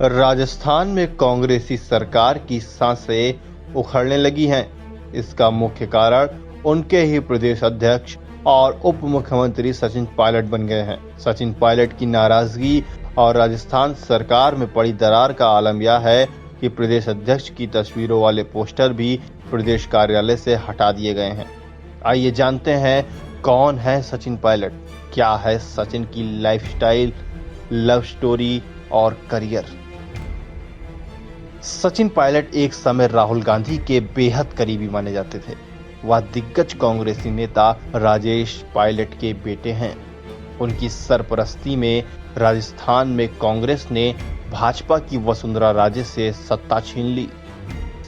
राजस्थान में कांग्रेसी सरकार की सांसें उखड़ने लगी हैं। इसका मुख्य कारण उनके ही प्रदेश अध्यक्ष और उप मुख्यमंत्री सचिन पायलट बन गए हैं। सचिन पायलट की नाराजगी और राजस्थान सरकार में पड़ी दरार का आलम यह है कि प्रदेश अध्यक्ष की तस्वीरों वाले पोस्टर भी प्रदेश कार्यालय से हटा दिए गए हैं। आइए जानते हैं कौन है सचिन पायलट, क्या है सचिन की लाइफस्टाइल, लव स्टोरी और करियर। सचिन पायलट एक समय राहुल गांधी के बेहद करीबी माने जाते थे। वह दिग्गज कांग्रेसी नेता राजेश पायलट के बेटे हैं। उनकी सरपरस्ती में राजस्थान में कांग्रेस ने भाजपा की वसुंधरा राजे से सत्ता छीन ली।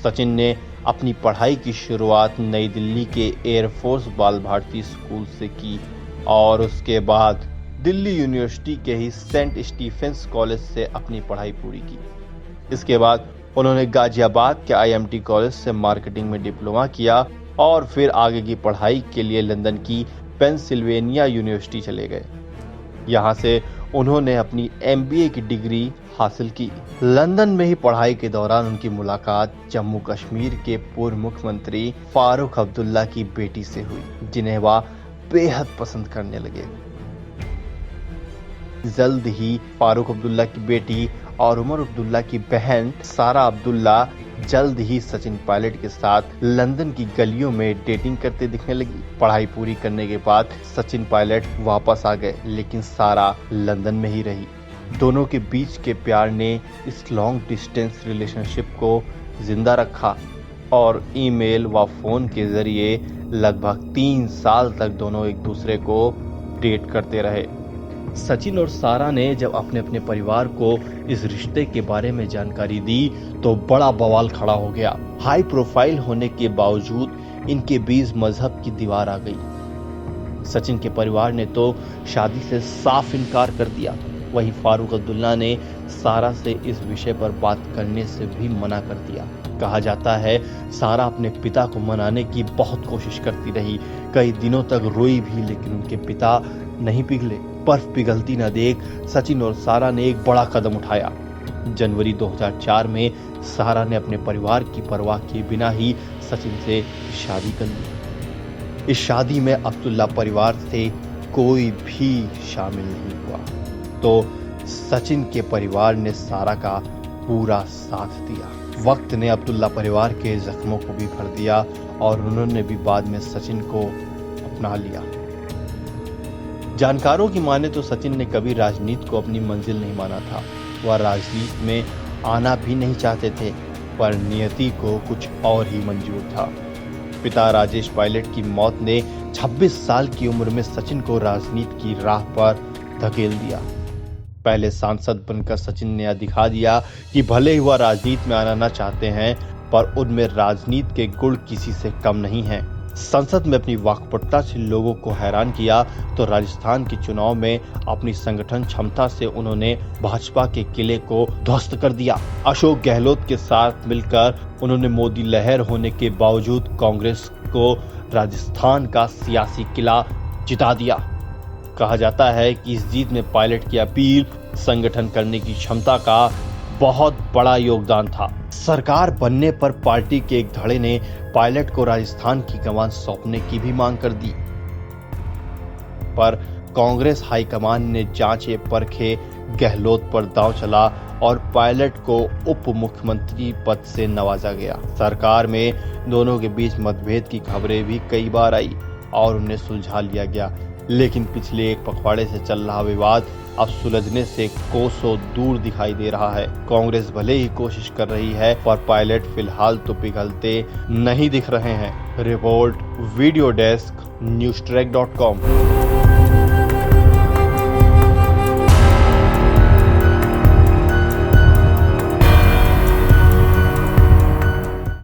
सचिन ने अपनी पढ़ाई की शुरुआत नई दिल्ली के एयरफोर्स बाल भारती स्कूल से की और उसके बाद दिल्ली यूनिवर्सिटी के ही सेंट स्टीफेंस कॉलेज से अपनी पढ़ाई पूरी की। इसके बाद उन्होंने गाजियाबाद के आईएमटी कॉलेज से मार्केटिंग में डिप्लोमा किया और फिर आगे की पढ़ाई के लिए लंदन की पेंसिल्वेनिया यूनिवर्सिटी चले गए। यहाँ से उन्होंने अपनी एमबीए की डिग्री हासिल की। लंदन में ही पढ़ाई के दौरान उनकी मुलाकात जम्मू कश्मीर के पूर्व मुख्यमंत्री फारूक अब्दुल्ला की बेटी से हुई, जिन्हें वह बेहद पसंद करने लगे। जल्द ही फारूक अब्दुल्ला की बेटी और उमर अब्दुल्ला की बहन सारा अब्दुल्ला जल्द ही सचिन पायलट के साथ लंदन की गलियों में डेटिंग करते दिखने लगी। पढ़ाई पूरी करने के बाद सचिन पायलट वापस आ गए, लेकिन सारा लंदन में ही रही। दोनों के बीच के प्यार ने इस लॉन्ग डिस्टेंस रिलेशनशिप को जिंदा रखा और ईमेल व फोन के जरिए लगभग 3 साल तक दोनों एक दूसरे को डेट करते रहे। सचिन और सारा ने जब अपने अपने परिवार को इस रिश्ते के बारे में जानकारी दी तो बड़ा बवाल खड़ा हो गया। हाई प्रोफाइल होने के बावजूद इनके बीच मजहब की दीवार आ गई। सचिन के परिवार ने तो शादी से साफ इनकार कर दिया। वहीं फारूक अब्दुल्ला ने सारा से इस विषय पर बात करने से भी मना कर दिया। कहा जाता है सारा अपने पिता को मनाने की बहुत कोशिश करती रही, कई दिनों तक रोई भी, लेकिन उनके पिता नहीं पिघले। बर्फ पिघलती न देख सचिन और सारा ने एक बड़ा कदम उठाया। जनवरी 2004 में सारा ने अपने परिवार की परवाह किए बिना ही सचिन से शादी कर ली। इस शादी में अब्दुल्ला परिवार से कोई भी शामिल नहीं हुआ, तो सचिन के परिवार ने सारा का पूरा साथ दिया। वक्त ने अब्दुल्ला परिवार के जख्मों को भी भर दिया और उन्होंने भी बाद में सचिन को अपना लिया। जानकारों की माने तो सचिन ने कभी राजनीति को अपनी मंजिल नहीं माना था। वह राजनीति में आना भी नहीं चाहते थे, पर नियति को कुछ और ही मंजूर था। पिता राजेश पायलट की मौत ने 26 साल की उम्र में सचिन को राजनीति की राह पर धकेल दिया। पहले सांसद बनकर सचिन ने यह दिखा दिया कि भले ही वह राजनीति में आना न चाहते हैं, पर उनमें राजनीति के गुण किसी से कम नहीं हैं। संसद में अपनी वाकपटुता से लोगों को हैरान किया तो राजस्थान के चुनाव में अपनी संगठन क्षमता से उन्होंने भाजपा के किले को ध्वस्त कर दिया। अशोक गहलोत के साथ मिलकर उन्होंने मोदी लहर होने के बावजूद कांग्रेस को राजस्थान का सियासी किला जिता दिया। कहा जाता है कि इस जीत में पायलट की अपील, संगठन करने की क्षमता का बहुत बड़ा योगदान था। सरकार बनने पर पार्टी के एक धड़े ने पायलट को राजस्थान की कमान सौंपने की भी मांग कर दी, पर कांग्रेस हाईकमान ने जांचे परखे गहलोत पर दांव चला और पायलट को उप मुख्यमंत्री पद से नवाजा गया। सरकार में दोनों के बीच मतभेद की खबरें भी कई बार आई और उन्हें सुलझा लिया गया, लेकिन पिछले एक पखवाड़े से चल रहा विवाद अब सुलझने से कोसों दूर दिखाई दे रहा है। कांग्रेस भले ही कोशिश कर रही है, पर पायलट फिलहाल तो पिघलते नहीं दिख रहे हैं। Report video desk, newstrek.com।